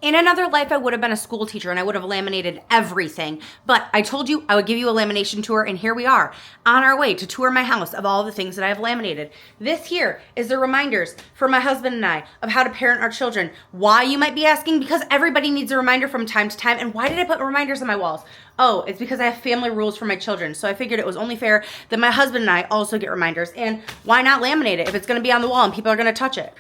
In another life, I would have been a school teacher and I would have laminated everything. But I told you I would give you a lamination tour, and here we are on our way to tour my house of all the things that I have laminated. This here is the reminders for my husband and I of how to parent our children. Why, you might be asking? Because everybody needs a reminder from time to time. And why did I put reminders on my walls? Oh, it's because I have family rules for my children. So I figured it was only fair that my husband and I also get reminders. And why not laminate it if it's going to be on the wall and people are going to touch it?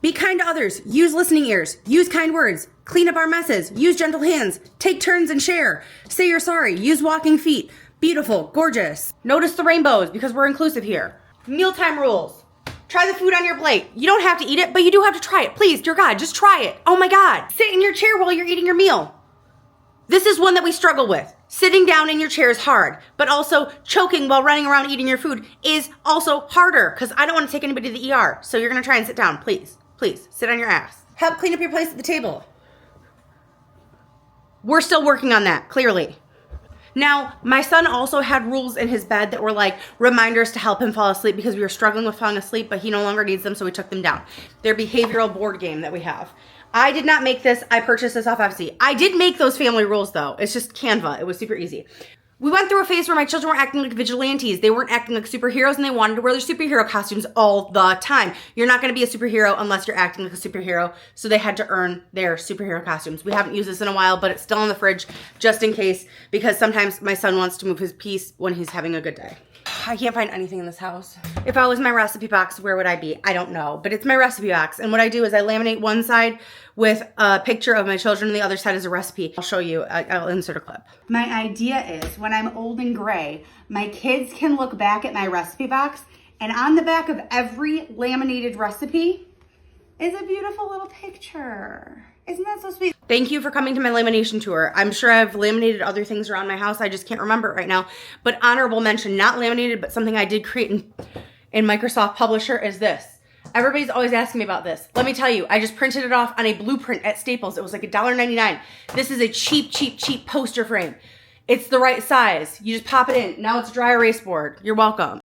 Be kind to others, use listening ears, use kind words, clean up our messes, use gentle hands, take turns and share, say you're sorry, use walking feet, beautiful, gorgeous. Notice the rainbows because we're inclusive here. Mealtime rules. Try the food on your plate. You don't have to eat it, but you do have to try it. Please, dear God, just try it. Oh my God. Sit in your chair while you're eating your meal. This is one that we struggle with. Sitting down in your chair is hard, but also choking while running around eating your food is also harder because I don't want to take anybody to the ER. So you're going to try and sit down, please. Please, sit on your ass. Help clean up your place at the table. We're still working on that, clearly. Now, my son also had rules in his bed that were like reminders to help him fall asleep because we were struggling with falling asleep, but he no longer needs them, so we took them down. Their behavioral board game that we have. I did not make this. I purchased this off Etsy. I did make those family rules, though. It's just Canva. It was super easy. We went through a phase where my children were acting like vigilantes. They weren't acting like superheroes, and they wanted to wear their superhero costumes all the time. You're not going to be a superhero unless you're acting like a superhero, so they had to earn their superhero costumes. We haven't used this in a while, but it's still in the fridge just in case, because sometimes my son wants to move his piece when he's having a good day. I can't find anything in this house. If I was my recipe box, where would I be? I don't know, but it's my recipe box. And what I do is I laminate one side with a picture of my children and the other side is a recipe. I'll show you, I'll insert a clip. My idea is when I'm old and gray, my kids can look back at my recipe box, and on the back of every laminated recipe is a beautiful little picture. Isn't that so sweet? Thank you for coming to my lamination tour. I'm sure I've laminated other things around my house. I just can't remember it right now. But honorable mention, not laminated, but something I did create in Microsoft Publisher is this. Everybody's always asking me about this. Let me tell you, I just printed it off on a blueprint at Staples. It was like $1.99. This is a cheap poster frame. It's the right size. You just pop it in. Now it's a dry erase board. You're welcome.